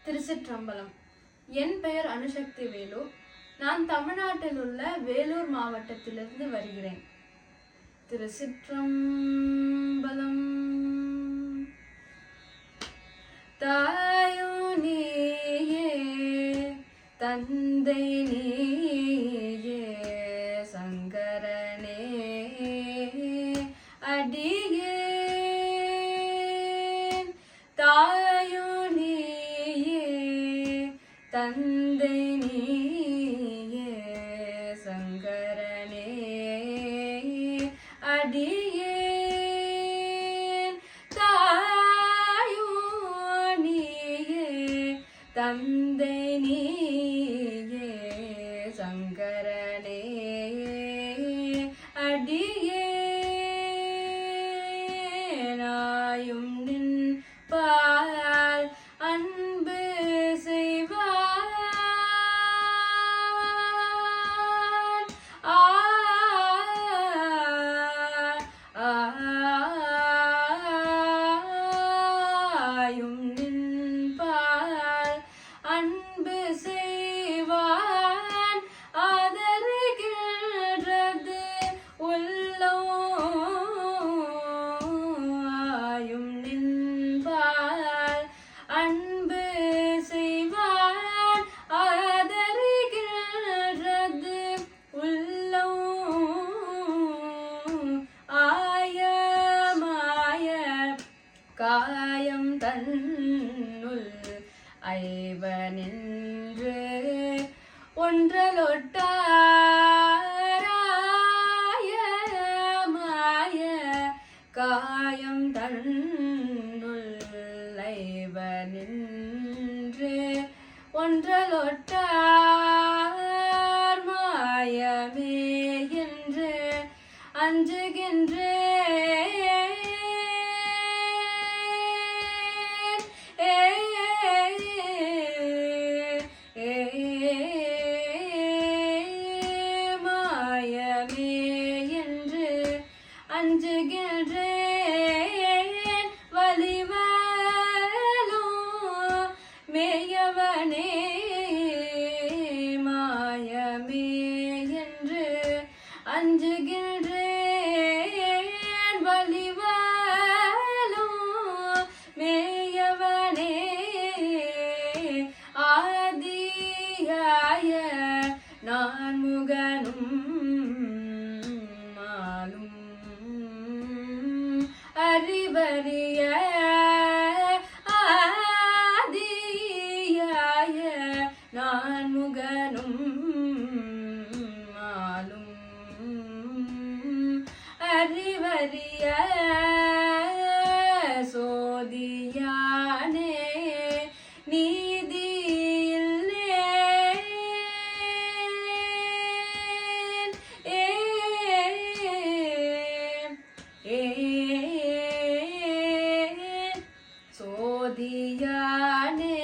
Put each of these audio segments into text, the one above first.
திருச்சிற்றம்பலம். என் பெயர் அனுசக்தி வேலு. நான் தமிழ்நாட்டில் உள்ள வேலூர் மாவட்டத்திலிருந்து வருகிறேன். திருச்சிற்றம்பலம். தாயோ நீயே, தந்தை நீயே, சங்கரனே அடியேன். தாயோ நீயே, தந்தை நீயே, சங்கரனே அடியேன். தாயோ நீயே, தந்தை நீயே, சங்கரனே அடியேன். ஆயும் நின் பால் அன்பு செய்வான். ஆயும் நின் பால் அன்பு செய்வான். ஆதரிக்கின்றது உள்ளம். ஆயும் நின் பால் அன்பு செய்வான். ஆதரிக்கின்றது உள்ளம். ஆயமாய காயம் தன்னுள் ஐவனின்று ஒன்றலொட்டாராயமாய காயம் தன்னுள் ஐவனின்று ஒன்றலொட்டார் மாயமே என்று அஞ்சுகின்றேன். மாயமே என்று அஞ்சுகின்றேன். வலிவலும் மேயவனே மாயமே என்று அஞ்சுகின்றேன். வலிவலும் மேயவனே ஆதியாய நான் முகனும் மாலும் அறிவறிய ஆதியாய நான் முகனும் மாலும் அறிவறிய சோதியானே சோதியானே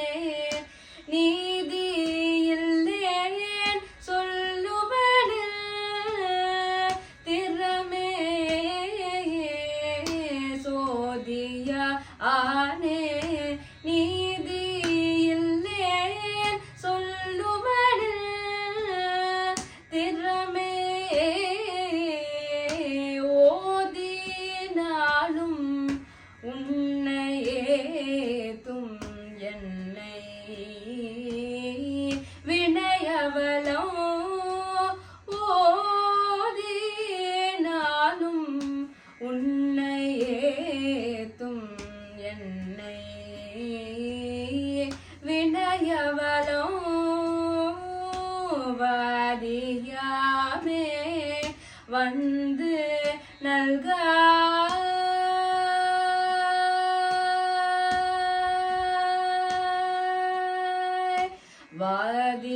நீதியில்லேன் சொல்லுவனில் திறமே. சோதியானே நீதியில்லேன் சொல்லுவனில் திறமே. ஓதினாலும் உன்னையேத்தும் என்னை வினையவலம். ஓதினாலும் உன்னையேத்தும் என்னை வினையவலம். வாதியாமே வந்து நல்க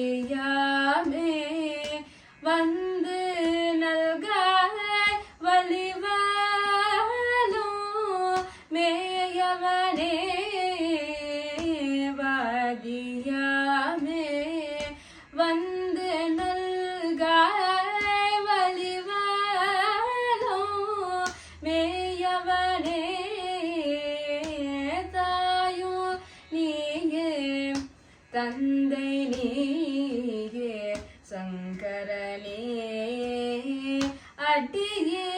வாதியாமே வந்து நல்காய். வலிவலும் மேயவனே வாதியாமே வந்து நல்காய். வலிவலும் மேயவனே தாயோ நீயே, தந்தை நீயே சங்கரனே அடியே.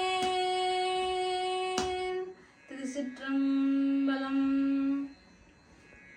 திருச்சிற்றம்பலம்.